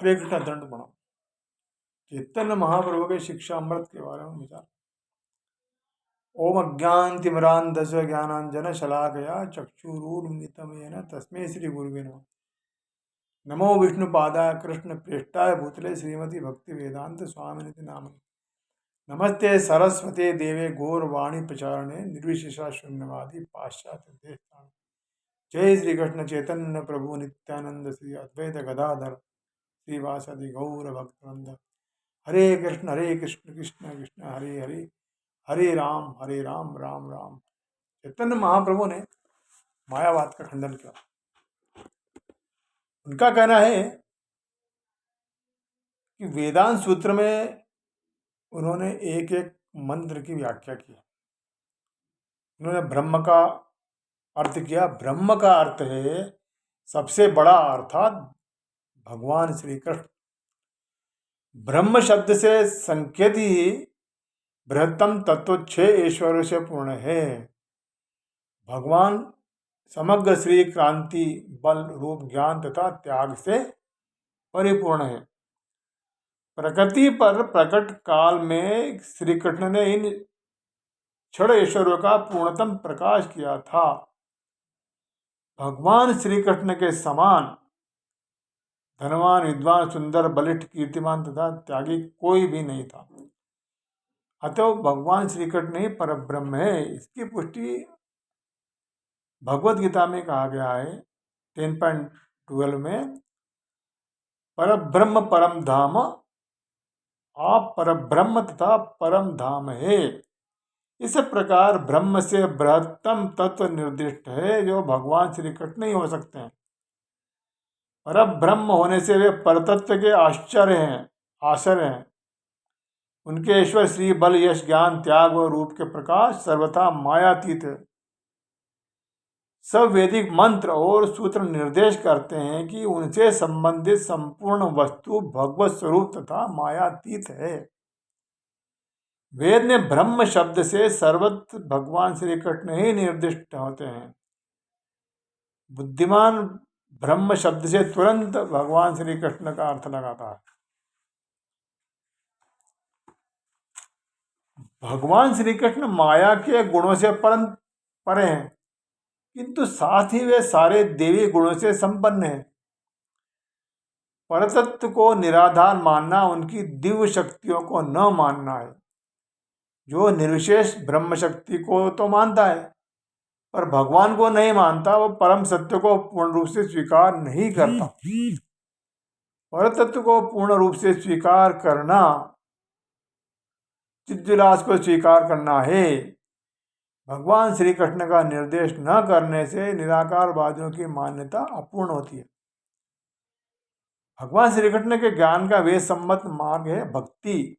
हरे कृष्ण दंड प्रणाम। चैतन्य महाप्रभु के शिक्षा अमृत के बारे में विचार। ओम अज्ञानतिमिरान्धस्य ज्ञानांजन शलाकया चक्षुरुन्मिलितं येन तस्मै श्री गुरुवे नमः। नमो विष्णुपादाय कृष्ण प्रेष्ठाय भूतले श्रीमती भक्ति वेदांत स्वामिनिति नामिने। नमस्ते सरस्वते देवे गौरवाणी प्रचारणे निर्विशेषा शून्यवादी पाश्चात्य देशतारिणे। जय श्री कृष्ण चैतन्य प्रभु नित्यानंद श्री अद्वैत गदाधर श्रीवासदि गौर भक्तवृंद। हरे कृष्ण कृष्ण कृष्ण हरे हरे, हरे राम राम राम। चैतन्य महाप्रभु ने मायावाद का खंडन किया। उनका कहना है कि वेदांत सूत्र में उन्होंने एक एक मंत्र की व्याख्या की। उन्होंने ब्रह्म का अर्थ किया। ब्रह्म का अर्थ है सबसे बड़ा, अर्थात भगवान श्री कृष्ण। ब्रह्म शब्द से संकेत ही बृहत्तम तत्व 6 ईश्वरों से पूर्ण है। भगवान समग्र श्री क्रांति बल रूप ज्ञान तथा त्याग से परिपूर्ण है। प्रकृति पर प्रकट काल में श्री कृष्ण ने इन 6 ईश्वरों का पूर्णतम प्रकाश किया था। भगवान श्री कृष्ण के समान धनवान, विद्वान, सुंदर, बलिष्ठ, कीर्तिमान तथा त्यागी कोई भी नहीं था। अतः भगवान श्री कृष्ण ही परब्रह्म है। इसकी पुष्टि भगवत गीता में कहा गया है 10.12 में, परब्रह्म परम धाम, आप परब्रह्म तथा परम धाम है। इस प्रकार ब्रह्म से बृहत्तम तत्व निर्दिष्ट है जो भगवान श्री कृष्ण ही हो सकते हैं। परब्रह्म होने से वे परतत्व के आश्चर्य हैं। उनके ईश्वर श्री बल, यश, ज्ञान, त्याग व रूप के प्रकाश सर्वथा मायातीत है। सब वैदिक मंत्र और सूत्र निर्देश करते हैं कि उनसे संबंधित संपूर्ण वस्तु भगवत स्वरूप तथा मायातीत है। वेद में ब्रह्म शब्द से सर्वत्र भगवान श्री कृष्ण ही निर्दिष्ट होते हैं। बुद्धिमान ब्रह्म शब्द से तुरंत भगवान श्री कृष्ण का अर्थ लगाता है। भगवान श्री कृष्ण माया के गुणों से परे हैं, किंतु साथ ही वे सारे देवी गुणों से संपन्न हैं। परतत्व को निराधार मानना उनकी दिव्य शक्तियों को न मानना है। जो निर्विशेष ब्रह्म शक्ति को तो मानता है पर भगवान को नहीं मानता, वो परम सत्य को पूर्ण रूप से स्वीकार नहीं करता। परतत्व को पूर्ण रूप से स्वीकार करना चिद्विलास को स्वीकार करना है। भगवान श्री कृष्ण का निर्देश न करने से निराकारवादियों की मान्यता अपूर्ण होती है। भगवान श्री कृष्ण के ज्ञान का वेद सम्मत मार्ग है भक्ति।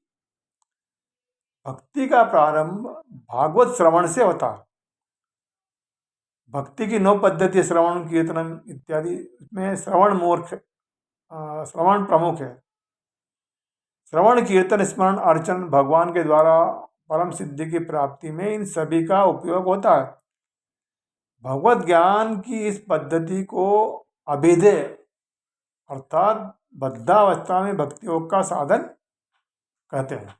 भक्ति का प्रारंभ भागवत श्रवण से होता है। भक्ति की 9 पद्धति श्रवण, कीर्तन इत्यादि में श्रवण प्रमुख है। श्रवण, कीर्तन, स्मरण, अर्चन भगवान के द्वारा परम सिद्धि की प्राप्ति में इन सभी का उपयोग होता है। भगवत ज्ञान की इस पद्धति को अभिधेय अर्थात बद्धावस्था में भक्ति योग का साधन कहते हैं।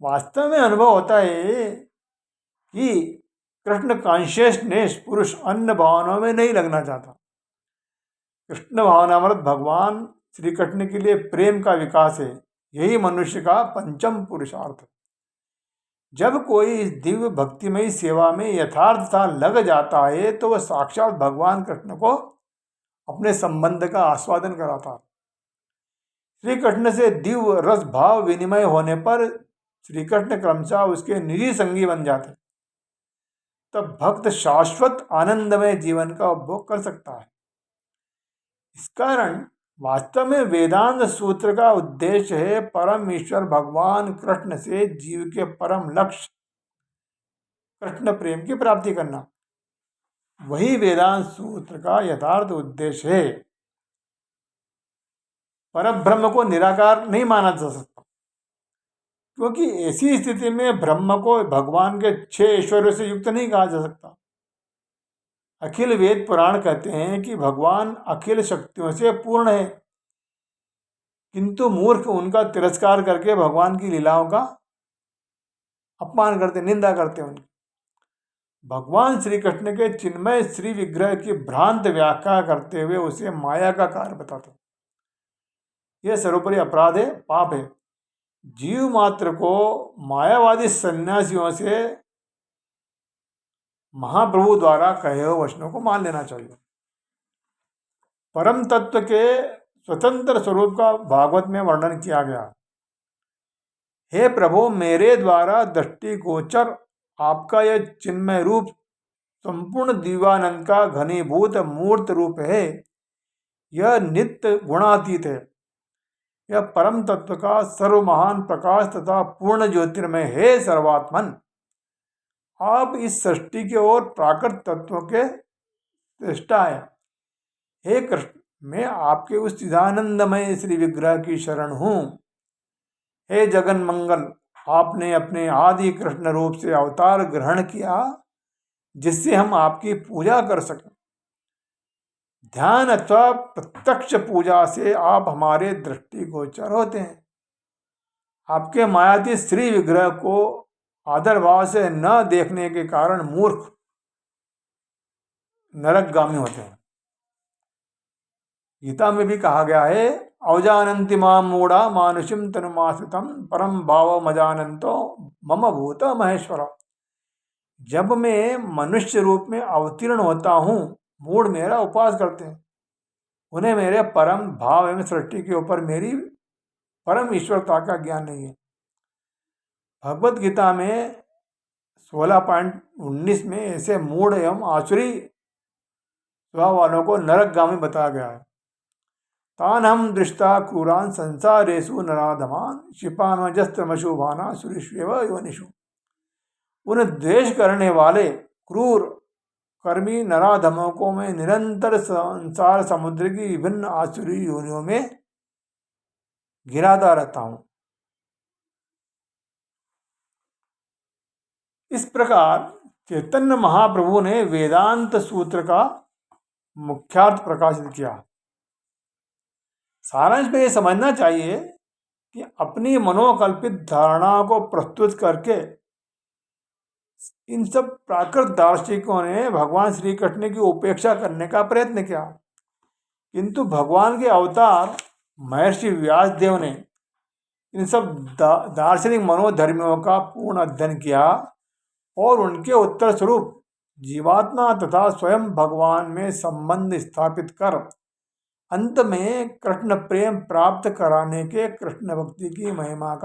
वास्तव में अनुभव होता है कि कृष्ण कॉन्शियसनेस पुरुष अन्य भावनाओं में नहीं लगना चाहता। कृष्ण भावनामृत भगवान श्री कृष्ण के लिए प्रेम का विकास है। यही मनुष्य का पंचम पुरुषार्थ है। जब कोई इस दिव्य भक्तिमयी सेवा में यथार्थता लग जाता है तो वह साक्षात भगवान कृष्ण को अपने संबंध का आस्वादन कराता है। श्री कृष्ण से दिव्य रस भाव विनिमय होने पर श्री कृष्ण क्रमशः उसके निजी संगी बन जाते। तब भक्त शाश्वत आनंदमय जीवन का उपभोग कर सकता है। इस कारण वास्तव में वेदांत सूत्र का उद्देश्य है परम ईश्वर भगवान कृष्ण से जीव के परम लक्ष्य कृष्ण प्रेम की प्राप्ति करना। वही वेदांत सूत्र का यथार्थ उद्देश्य है। परब्रह्म को निराकार नहीं माना जा सकता, क्योंकि ऐसी स्थिति में ब्रह्म को भगवान के 6 ईश्वरों से युक्त नहीं कहा जा सकता। अखिल वेद पुराण कहते हैं कि भगवान अखिल शक्तियों से पूर्ण है। किंतु मूर्ख उनका तिरस्कार करके भगवान की लीलाओं का अपमान करते, निंदा करते उनकी। भगवान श्री कृष्ण के चिन्मय श्री विग्रह की भ्रांत व्याख्या करते हुए उसे माया का कार्य बताते। यह सर्वोपरि अपराध है, पाप है। जीव मात्र को मायावादी सन्यासियों से महाप्रभु द्वारा कहे हुए वचनों को मान लेना चाहिए। परम तत्व के स्वतंत्र स्वरूप का भागवत में वर्णन किया गया। हे प्रभु, मेरे द्वारा दृष्टिगोचर आपका यह चिन्मय रूप संपूर्ण दिव्यानंद का घनीभूत मूर्त रूप है। यह नित्य गुणातीत है। यह परम तत्व का सर्वमहान प्रकाश तथा पूर्ण ज्योतिर्मय है। सर्वात्मन, आप इस सृष्टि के और प्राकृत तत्वों के दृष्टा है। हे कृष्ण, मैं आपके उस चिदानंदमय श्री विग्रह की शरण हूँ। हे जगन मंगल, आपने अपने आदि कृष्ण रूप से अवतार ग्रहण किया जिससे हम आपकी पूजा कर सकें। ध्यान अथवा प्रत्यक्ष पूजा से आप हमारे दृष्टिगोचर होते हैं। आपके मायाती श्री विग्रह को आदर भाव से न देखने के कारण मूर्ख नरकगामी होते हैं। गीता में भी कहा गया है, अवजानन्ति माम मूढ़ा मानुषिम तनुमाश्रितम परम भाव मजानंतो मम भूत महेश्वर। जब मैं मनुष्य रूप में अवतीर्ण होता हूँ, मूढ़ मेरा उपवास करते हैं। उन्हें मेरे परम भाव एवं सृष्टि के ऊपर मेरी परम ईश्वरता का ज्ञान नहीं है। भगवत गीता में 16.19 में ऐसे मूढ़ एवं आसुरी स्वभाव वालों को नरकगामी बताया गया है। तान हम दृष्टा क्रूरान संसारेषु नराधमान क्षिपामजस्त्रमशुभाना सुरीष्वेव योनिषु। उन द्वेष करने वाले क्रूर कर्मी नराधमों को मैं निरंतर संसार समुद्र की विभिन्न आसुरी योनियों में गिराता रहता हूं। इस प्रकार चैतन्य महाप्रभु ने वेदांत सूत्र का मुख्यार्थ प्रकाशित किया। सारांश में यह समझना चाहिए कि अपनी मनोकल्पित धारणाओं को प्रस्तुत करके इन सब प्राकृत दार्शनिकों ने भगवान श्री कृष्ण की उपेक्षा करने का प्रयत्न किया, किंतु भगवान के अवतार महर्षि व्यासदेव ने इन सब दार्शनिक मनोधर्मियों का पूर्ण अध्ययन किया और उनके उत्तर स्वरूप जीवात्मा तथा स्वयं भगवान में संबंध स्थापित कर अंत में कृष्ण प्रेम प्राप्त कराने के कृष्ण भक्ति की महिमा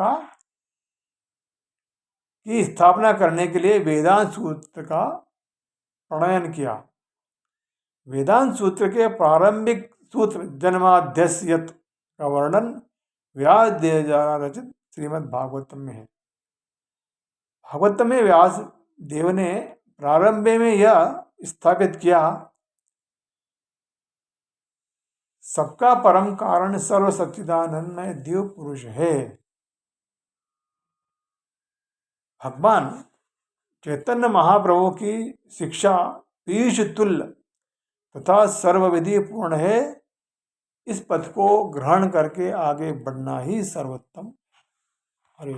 की स्थापना करने के लिए वेदांत सूत्र का प्रणयन किया। वेदांत सूत्र के प्रारंभिक सूत्र जन्माद्यस्यत का वर्णन व्यास देव द्वारा रचित श्रीमद् भागवतम में है। भागवतम में व्यास देव ने प्रारंभ में यह स्थापित किया, सबका परम कारण सर्व सच्चिदानंदमय दिव्य पुरुष है। भगवान चैतन्य महाप्रभु की शिक्षा पीयूष तुल्य तथा सर्वविधि पूर्ण है। इस पथ को ग्रहण करके आगे बढ़ना ही सर्वोत्तम। हरे